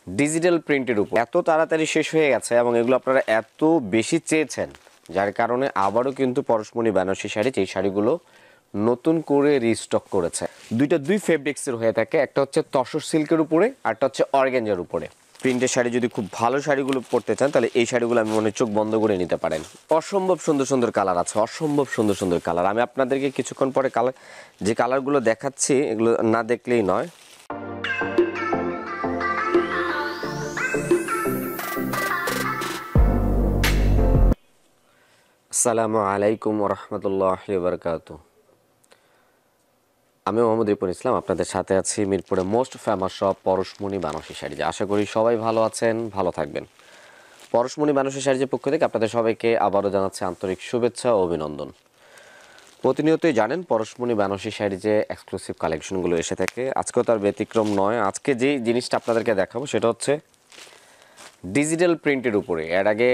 Digital প্রিন্টের উপর এত তাড়াতাড়ি শেষ হয়ে গেছে এবং এগুলো আপনারা এত বেশি চেয়েছেন, যার কারণে আবারও কিন্তু পরশমণি বেনারসি শাড়ি, এই শাড়িগুলো নতুন করে রিস্টক করেছে। দুই ফেব্রিক্সের হয়ে থাকে, একটা হচ্ছে তসর সিল্কের উপরে, আরটা হচ্ছে অর্গানজার উপরে। প্রিন্টের শাড়ি যদি খুব ভালো শাড়িগুলো পরতে চান তাহলে এই শাড়িগুলো আমি মনে চোখ বন্ধ করে নিতে পারেন। অসম্ভব সুন্দর সুন্দর কালার আছে, অসম্ভব সুন্দর সুন্দর কালার। আমি আপনাদেরকে কিছুক্ষণ পরে যে কালারগুলো দেখাচ্ছি এগুলো না দেখলেই নয়। আসসালামু আলাইকুম ওয়া রাহমাতুল্লাহি ওয়া বারাকাতুহু। আমি মোহাম্মদ রিপন ইসলাম, আপনাদের সাথে আছি মিরপুরে most famous shop Parashmoni Banarasi sari. আশা করি সবাই ভালো আছেন, ভালো থাকবেন। পরশমণি বেনারসি শাড়ির পক্ষ থেকে আপনাদের সবাইকে আবারও জানাচ্ছি আন্তরিক শুভেচ্ছা ও অভিনন্দন। প্রতিনিয়তই জানেন পরশমণি বেনারসি শাড়ি যে এক্সক্লুসিভ কালেকশনগুলো এসে থাকে, আজকেও তার ব্যতিক্রম নয়। আজকে যে জিনিসটা আপনাদেরকে দেখাবো সেটা হচ্ছে ডিজিটাল প্রিন্টের উপরে। এর আগে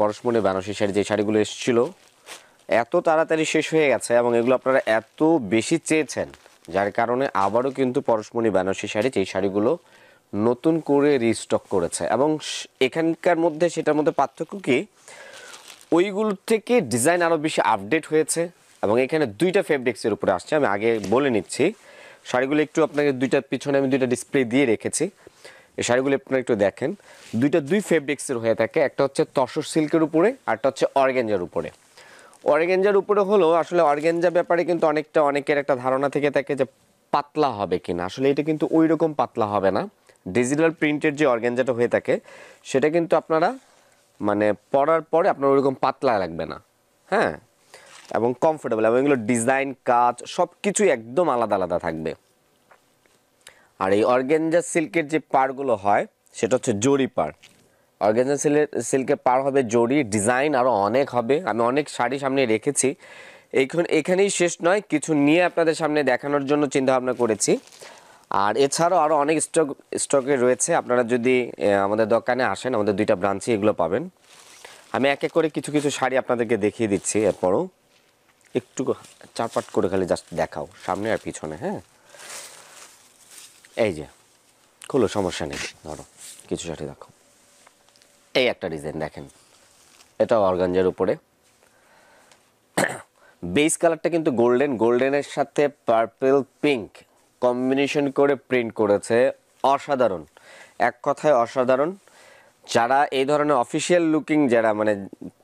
পরশমণি বেনারসি শাড়ি যে শাড়িগুলো এসেছিল এত তাড়াতাড়ি শেষ হয়ে গেছে এবং এগুলো আপনারা এত বেশি চেয়েছেন, যার কারণে আবারও কিন্তু পরশমণি বেনারসি শাড়ি, এই শাড়িগুলো নতুন করে রিস্টক করেছে। এবং এখানকার মধ্যে সেটার মধ্যে পার্থক্য কি, ওইগুলোর থেকে ডিজাইন আরও বেশি আপডেট হয়েছে এবং এখানে দুইটা ফেব্রিক্সের উপরে আসছে। আমি আগে বলে নিচ্ছি শাড়িগুলো একটু আপনাকে, দুইটার পিছনে আমি দুইটা ডিসপ্লে দিয়ে রেখেছি। এই শাড়িগুলো আপনারা একটু দেখেন, দুই ফেব্রিক্সের হয়ে থাকে, একটা হচ্ছে তসর সিল্কের উপরে, আরটা হচ্ছে অর্গানজার উপরে। অর্গানজার উপরে হলো, আসলে অর্গানজা ব্যাপারে কিন্তু অনেকের একটা ধারণা থেকে থাকে যে পাতলা হবে কিনা। আসলে এটা কিন্তু ওই রকম পাতলা হবে না। ডিজিটাল প্রিন্টের যে অর্গানজাটা হয়ে থাকে সেটা কিন্তু আপনারা মানে পরার পরে আপনার ওইরকম পাতলা লাগবে না, হ্যাঁ, এবং কমফোর্টেবল, এবং এগুলো ডিজাইন কাজ সব কিছুই একদম আলাদা আলাদা থাকবে। আর এই অর্গানজা সিল্কের যে পাড়গুলো হয় সেটা হচ্ছে জরি পাড়। অর্গানজা সিল্কের পাড় হবে জরি, ডিজাইন আরও অনেক হবে। আমি অনেক শাড়ি সামনে রেখেছি, এখানেই শেষ নয়, কিছু নিয়ে আপনাদের সামনে দেখানোর জন্য চিন্তা ভাবনা করেছি। আর এছাড়াও আরও অনেক স্টকে রয়েছে। আপনারা যদি আমাদের দোকানে আসেন, আমাদের দুইটা ব্রাঞ্চে এগুলো পাবেন। আমি এক এক করে কিছু কিছু শাড়ি আপনাদেরকে দেখিয়ে দিচ্ছি, এরপরও একটু চারপাট করে খালি জাস্ট দেখাও সামনে আর পিছনে, হ্যাঁ। এই যে খুলো, সমস্যা নেই, ধরো কিছু শাড়ি দেখো। এই একটা ডিজাইন দেখেন, এটাও অর্গানজার উপরে। বেস কালারটা কিন্তু গোল্ডেনের সাথে পার্পল পিঙ্ক কম্বিনেশন করে প্রিন্ট করেছে। অসাধারণ, এক কথায় অসাধারণ। যারা এই ধরনের অফিসিয়াল লুকিং, যারা মানে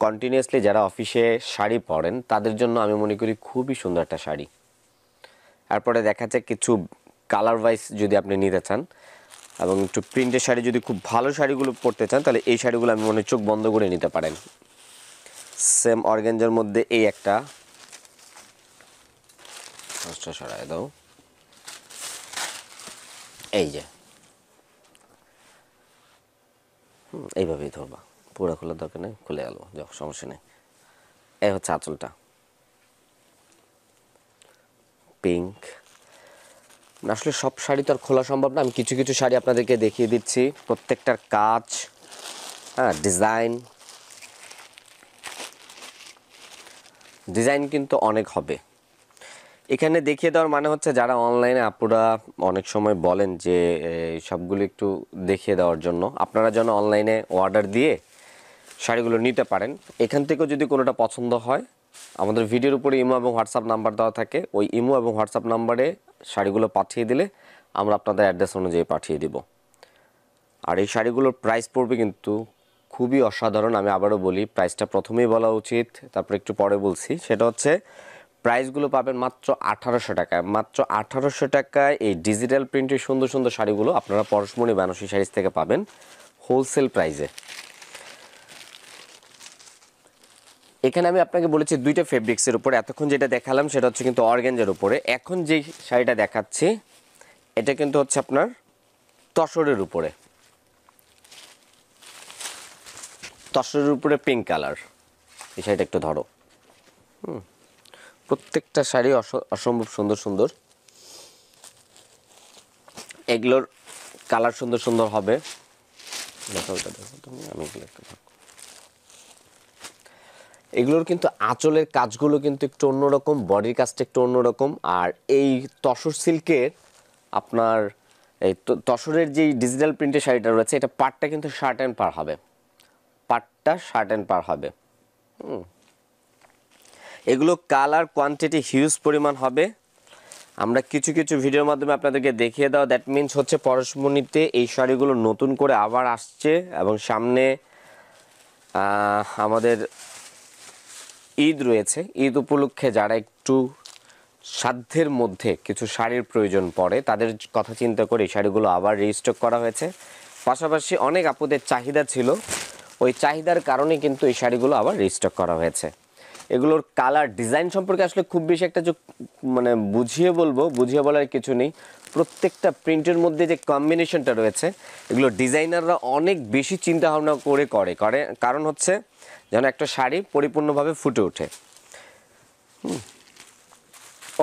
কন্টিনিউয়াসলি যারা অফিসে শাড়ি পরেন, তাদের জন্য আমি মনে করি খুবই সুন্দর একটা শাড়ি। তারপরে দেখা যাচ্ছে কিছু কালার ওয়াইজ যদি আপনি নিতে চান এবং একটু প্রিন্টের শাড়ি যদি খুব ভালো শাড়িগুলো পরতে চান তাহলে এই শাড়িগুলো আমি মনে চোখ বন্ধ করে নিতে পারেন। সেম অর্গানজার মধ্যে এই একটা, সরাই দাও, এই যে এইভাবেই ধরবা, পুরো খোলার দরকার নেই, খুলে গেল, যাও সমস্যা নেই। এই হচ্ছে আঁচলটা, পিঙ্ক। আসলে সব শাড়ি তো আর খোলা সম্ভব না, আমি কিছু কিছু শাড়ি আপনাদেরকে দেখিয়ে দিচ্ছি। প্রত্যেকটার কাজ, হ্যাঁ, ডিজাইন কিন্তু অনেক হবে। এখানে দেখিয়ে দেওয়ার মানে হচ্ছে যারা অনলাইনে আপুরা অনেক সময় বলেন যে সবগুলো একটু দেখিয়ে দেওয়ার জন্য, আপনারা যেন অনলাইনে অর্ডার দিয়ে শাড়িগুলো নিতে পারেন। এখান থেকেও যদি কোনোটা পছন্দ হয়, আমাদের ভিডিওর উপরে ইমো এবং হোয়াটসঅ্যাপ নাম্বার দেওয়া থাকে, ওই ইমো এবং হোয়াটসঅ্যাপ নাম্বারে শাড়িগুলো পাঠিয়ে দিলে আমরা আপনাদের অ্যাড্রেস অনুযায়ী পাঠিয়ে দিব। আর এই শাড়িগুলোর প্রাইস পড়বে কিন্তু খুবই অসাধারণ। আমি আবারও বলি, প্রাইসটা প্রথমেই বলা উচিত, তারপর একটু পরে বলছি। সেটা হচ্ছে প্রাইসগুলো পাবেন মাত্র 1800 টাকায়। মাত্র 1800 টাকায় এই ডিজিটাল প্রিন্টের সুন্দর সুন্দর শাড়িগুলো আপনারা পরশমণি বেনারসি শাড়িজ থেকে পাবেন হোলসেল প্রাইসে। এখানে আমি আপনাকে বলেছি দুইটা ফেব্রিক্সের উপরে, এতক্ষণ যেটা দেখালাম সেটা হচ্ছে কিন্তু অর্গানজার উপরে। এখন যে শাড়িটা দেখাচ্ছি এটা কিন্তু হচ্ছে আপনার তসরের উপরে, তসরের উপরে পিঙ্ক কালার। এই শাড়িটা একটু ধরো, প্রত্যেকটা শাড়ি অসম্ভব সুন্দর সুন্দর। এগুলোর কালার সুন্দর সুন্দর হবে। আমি এগুলোর কিন্তু আঁচলের কাজগুলো কিন্তু একটু অন্যরকম, বডির কাজটা একটু অন্যরকম। আর এই তসর সিল্কের আপনার এই তো তসরের যে ডিজিটাল প্রিন্টের শাড়িটা রয়েছে এটা পাটটা কিন্তু শার্ট অ্যান্ড পার হবে, পাটটা শার্ট অ্যান্ড পার হবে। এগুলো কালার কোয়ান্টিটি হিউজ পরিমাণ হবে। আমরা কিছু কিছু ভিডিওর মাধ্যমে আপনাদেরকে দেখিয়ে দেওয়া, দ্যাট মিনস হচ্ছে পরশমণিতে এই শাড়িগুলো নতুন করে আবার আসছে এবং সামনে আমাদের ঈদ রয়েছে। ঈদ উপলক্ষে যারা একটু সাধ্যের মধ্যে কিছু শাড়ির প্রয়োজন পড়ে তাদের কথা চিন্তা করে এই শাড়িগুলো আবার রিস্টক করা হয়েছে। পাশাপাশি অনেক আপুদের চাহিদা ছিল, ওই চাহিদার কারণে কিন্তু এই শাড়িগুলো আবার রিস্টক করা হয়েছে। এগুলোর কালার ডিজাইন সম্পর্কে আসলে খুব বেশি একটা যে মানে বুঝিয়ে বলার কিছু নেই। প্রত্যেকটা প্রিন্টের মধ্যে যে কম্বিনেশনটা রয়েছে এগুলো ডিজাইনাররা অনেক বেশি চিন্তা ভাবনা করে কারণ হচ্ছে যেন একটা শাড়ি পরিপূর্ণভাবে ফুটে ওঠে।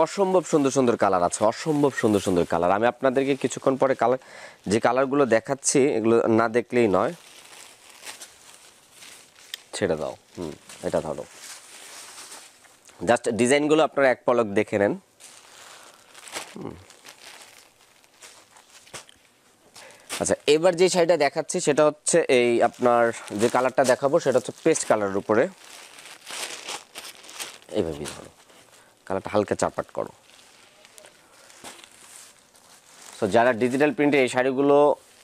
অসম্ভব সুন্দর সুন্দর কালার আছে, অসম্ভব সুন্দর সুন্দর কালার। আমি আপনাদেরকে কিছুক্ষণ পরে যে কালারগুলো দেখাচ্ছি এগুলো না দেখলেই নয়। ছেড়ে দাও, এটা ধরো, জাস্ট ডিজাইনগুলো আপনারা এক পলক দেখে নেন। আচ্ছা, এবার যে শাড়িটা দেখাচ্ছি সেটা হচ্ছে এই আপনার যে কালারটা দেখাবো সেটা হচ্ছে পেস্ট কালারের উপরে। এইভাবেই ধরো, কালারটা হালকা চাপাট করো। তো যারা ডিজিটাল প্রিন্টে এই শাড়িগুলো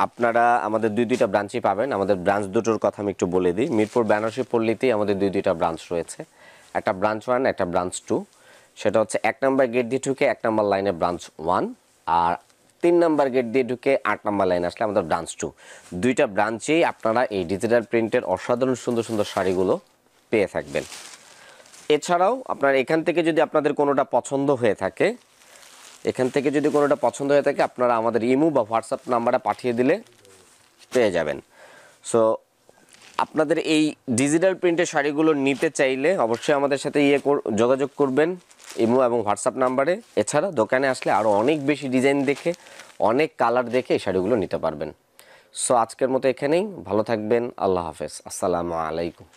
আপনারা আমাদের দুইটা ব্রাঞ্চই পাবেন। আমাদের ব্রাঞ্চ দুটোর কথা আমি একটু বলে দিই। মিরপুর বেনারসি পল্লীতেই আমাদের দুইটা ব্রাঞ্চ রয়েছে, একটা ব্রাঞ্চ 1 একটা ব্রাঞ্চ 2। সেটা হচ্ছে 1 নম্বর গেট দিয়ে ঢুকে 1 নম্বর লাইনে ব্রাঞ্চ 1, আর 3 নম্বর গেট দিয়ে ঢুকে 8 নম্বর লাইনে আসলে আমাদের ব্রাঞ্চ 2। দুইটা ব্রাঞ্চেই আপনারা এই ডিজিটাল প্রিন্টের অসাধারণ সুন্দর সুন্দর শাড়িগুলো পেয়ে থাকবেন। এছাড়াও আপনার এখান থেকে যদি আপনাদের কোনোটা পছন্দ হয়ে থাকে আপনারা আমাদের ইমো বা হোয়াটসঅ্যাপ নাম্বারে পাঠিয়ে দিলে পেয়ে যাবেন। সো আপনাদের এই ডিজিটাল প্রিন্টের শাড়িগুলো নিতে চাইলে অবশ্যই আমাদের সাথে যোগাযোগ করবেন ইমো এবং হোয়াটসঅ্যাপ নাম্বারে। এছাড়া দোকানে আসলে আরও অনেক বেশি ডিজাইন দেখে, অনেক কালার দেখে এই শাড়িগুলো নিতে পারবেন। সো আজকের মতো এখানেই, ভালো থাকবেন, আল্লাহ হাফেজ, আসসালামু আলাইকুম।